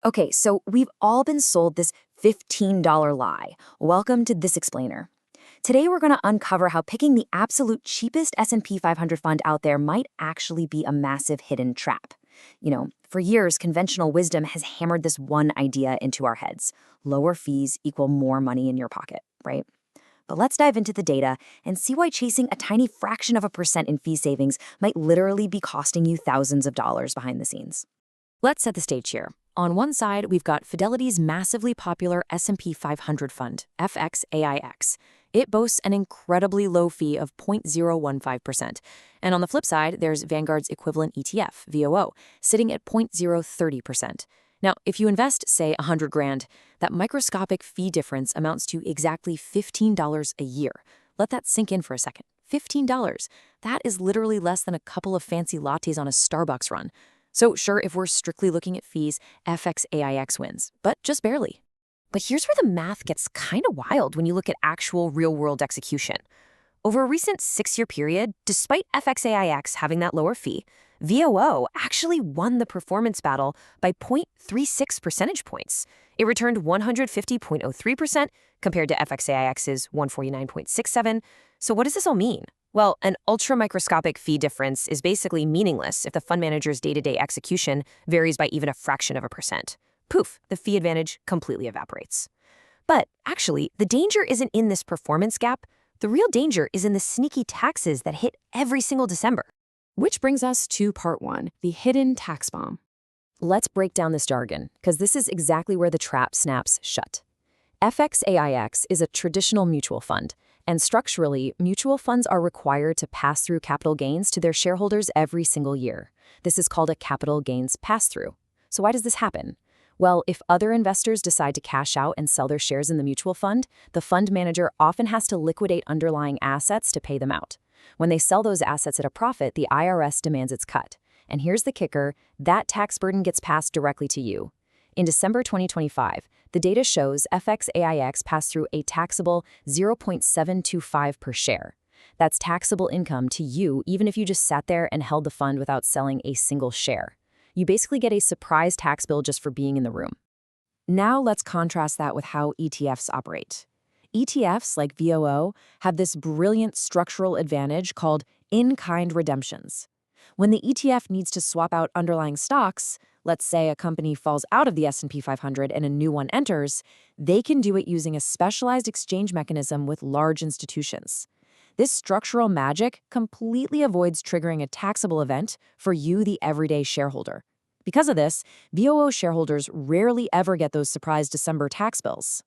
Okay, so we've all been sold this $15 lie. Welcome to This Explainer. Today we're going to uncover how picking the absolute cheapest S&P 500 fund out there might actually be a massive hidden trap. For years, conventional wisdom has hammered this one idea into our heads. Lower fees equal more money in your pocket, right? But let's dive into the data and see why chasing a tiny fraction of a percent in fee savings might literally be costing you thousands of dollars behind the scenes. Let's set the stage here. On one side, we've got Fidelity's massively popular S&P 500 fund, FXAIX. It boasts an incredibly low fee of 0.015%. And on the flip side, there's Vanguard's equivalent ETF, VOO, sitting at 0.030%. Now, if you invest, say, $100,000, that microscopic fee difference amounts to exactly $15 a year. Let that sink in for a second. $15. That is literally less than a couple of fancy lattes on a Starbucks run. So sure, if we're strictly looking at fees, FXAIX wins, but just barely. But here's where the math gets kind of wild when you look at actual real-world execution. Over a recent 6-year period, despite FXAIX having that lower fee, VOO actually won the performance battle by 0.36 percentage points. It returned 150.03% compared to FXAIX's 149.67. So what does this all mean? Well, an ultra-microscopic fee difference is basically meaningless if the fund manager's day-to-day execution varies by even a fraction of a percent. Poof, the fee advantage completely evaporates. But actually, the danger isn't in this performance gap. The real danger is in the sneaky taxes that hit every single December. Which brings us to part one, the hidden tax bomb. Let's break down this jargon, because this is exactly where the trap snaps shut. FXAIX is a traditional mutual fund, and structurally, mutual funds are required to pass through capital gains to their shareholders every single year. This is called a capital gains pass-through. So why does this happen? Well, if other investors decide to cash out and sell their shares in the mutual fund, the fund manager often has to liquidate underlying assets to pay them out. When they sell those assets at a profit, the IRS demands its cut. And here's the kicker, that tax burden gets passed directly to you. In December 2025, the data shows FXAIX passed through a taxable 0.725 per share. That's taxable income to you even if you just sat there and held the fund without selling a single share. You basically get a surprise tax bill just for being in the room. Now let's contrast that with how ETFs operate. ETFs like VOO have this brilliant structural advantage called in-kind redemptions. When the ETF needs to swap out underlying stocks, let's say a company falls out of the S&P 500 and a new one enters, they can do it using a specialized exchange mechanism with large institutions. This structural magic completely avoids triggering a taxable event for you, the everyday shareholder. Because of this, VOO shareholders rarely ever get those surprise December tax bills.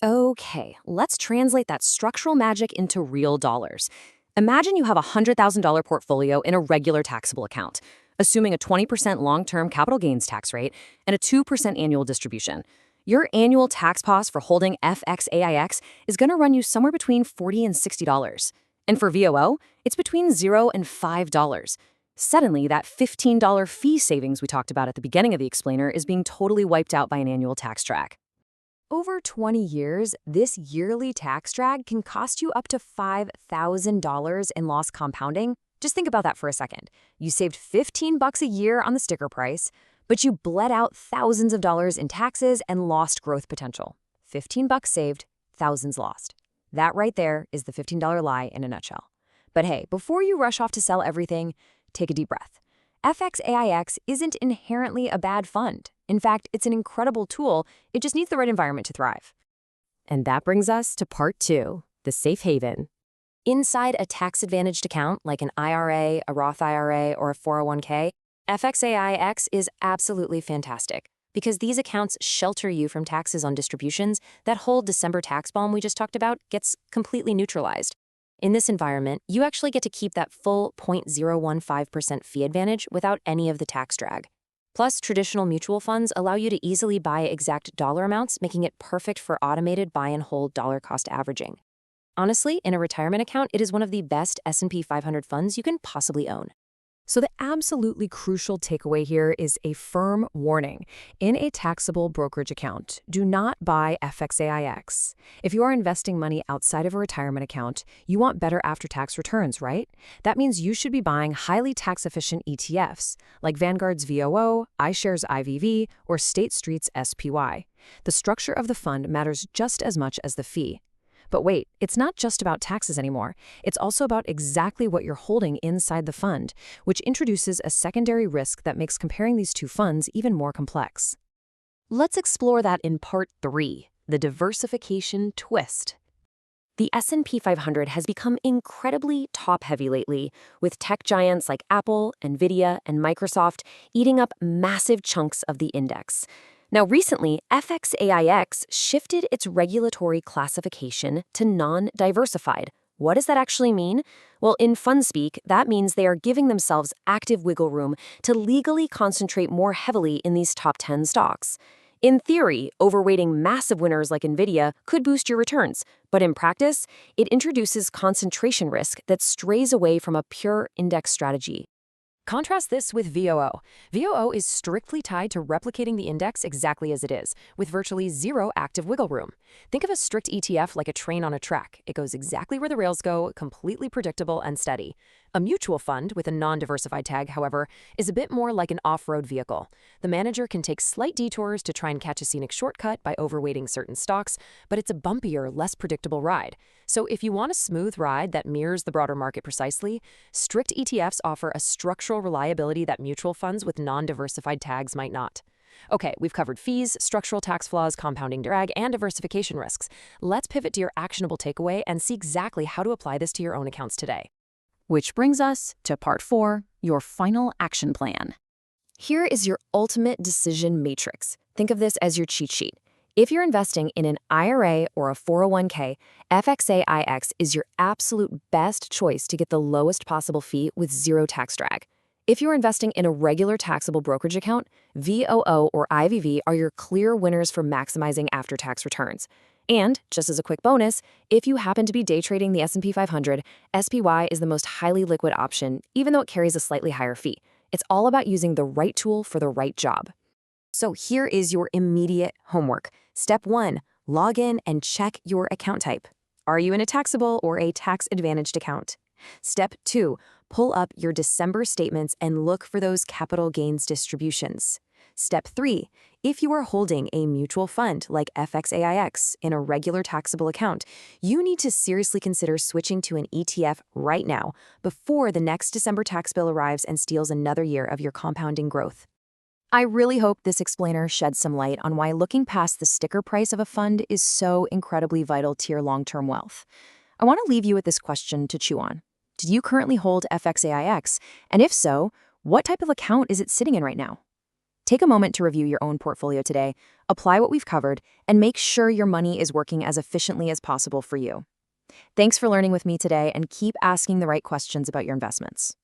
Okay, let's translate that structural magic into real dollars. Imagine you have a $100,000 portfolio in a regular taxable account, assuming a 20% long-term capital gains tax rate and a 2% annual distribution. Your annual tax cost for holding FXAIX is going to run you somewhere between $40 and $60. And for VOO, it's between $0 and $5. Suddenly, that $15 fee savings we talked about at the beginning of the explainer is being totally wiped out by an annual tax drag. Over 20 years, this yearly tax drag can cost you up to $5,000 in lost compounding. Just think about that for a second. You saved $15 a year on the sticker price, but you bled out thousands of dollars in taxes and lost growth potential. $15 saved, thousands lost. That right there is the $15 lie in a nutshell. But hey, before you rush off to sell everything, take a deep breath. FXAIX isn't inherently a bad fund. In fact, it's an incredible tool. It just needs the right environment to thrive. And that brings us to part two, the safe haven. Inside a tax-advantaged account like an IRA, a Roth IRA, or a 401k, FXAIX is absolutely fantastic because these accounts shelter you from taxes on distributions. That whole December tax bomb we just talked about gets completely neutralized. In this environment, you actually get to keep that full 0.015% fee advantage without any of the tax drag. Plus, traditional mutual funds allow you to easily buy exact dollar amounts, making it perfect for automated buy and hold dollar cost averaging. Honestly, in a retirement account, it is one of the best S&P 500 funds you can possibly own. So the absolutely crucial takeaway here is a firm warning. In a taxable brokerage account, do not buy FXAIX. If you are investing money outside of a retirement account, you want better after-tax returns, right? That means you should be buying highly tax-efficient ETFs, like Vanguard's VOO, iShares IVV, or State Street's SPY. The structure of the fund matters just as much as the fee. But wait, it's not just about taxes anymore. It's also about exactly what you're holding inside the fund, which introduces a secondary risk that makes comparing these two funds even more complex. Let's explore that in Part 3, the diversification twist. The S&P 500 has become incredibly top-heavy lately, with tech giants like Apple, Nvidia, and Microsoft eating up massive chunks of the index. Now, recently, FXAIX shifted its regulatory classification to non-diversified. What does that actually mean? Well, in fund speak, that means they are giving themselves active wiggle room to legally concentrate more heavily in these top 10 stocks. In theory, overweighting massive winners like Nvidia could boost your returns, but in practice, it introduces concentration risk that strays away from a pure index strategy. Contrast this with VOO. VOO is strictly tied to replicating the index exactly as it is, with virtually zero active wiggle room. Think of a strict ETF like a train on a track. It goes exactly where the rails go, completely predictable and steady. A mutual fund with a non-diversified tag, however, is a bit more like an off-road vehicle. The manager can take slight detours to try and catch a scenic shortcut by overweighting certain stocks, but it's a bumpier, less predictable ride. So if you want a smooth ride that mirrors the broader market precisely, strict ETFs offer a structural reliability that mutual funds with non-diversified tags might not. Okay, we've covered fees, structural tax flaws, compounding drag, and diversification risks. Let's pivot to your actionable takeaway and see exactly how to apply this to your own accounts today. Which brings us to Part 4, your final action plan. Here is your ultimate decision matrix. Think of this as your cheat sheet. If you're investing in an IRA or a 401k, FXAIX is your absolute best choice to get the lowest possible fee with zero tax drag. If you're investing in a regular taxable brokerage account, VOO or IVV are your clear winners for maximizing after-tax returns. And, just as a quick bonus, if you happen to be day trading the S&P 500, SPY is the most highly liquid option, even though it carries a slightly higher fee. It's all about using the right tool for the right job. So here is your immediate homework. Step 1, log in and check your account type. Are you in a taxable or a tax-advantaged account? Step 2, pull up your December statements and look for those capital gains distributions. Step 3, if you are holding a mutual fund like FXAIX in a regular taxable account, you need to seriously consider switching to an ETF right now before the next December tax bill arrives and steals another year of your compounding growth. I really hope this explainer sheds some light on why looking past the sticker price of a fund is so incredibly vital to your long-term wealth. I want to leave you with this question to chew on. Do you currently hold FXAIX? And if so, what type of account is it sitting in right now? Take a moment to review your own portfolio today, apply what we've covered, and make sure your money is working as efficiently as possible for you. Thanks for learning with me today, and keep asking the right questions about your investments.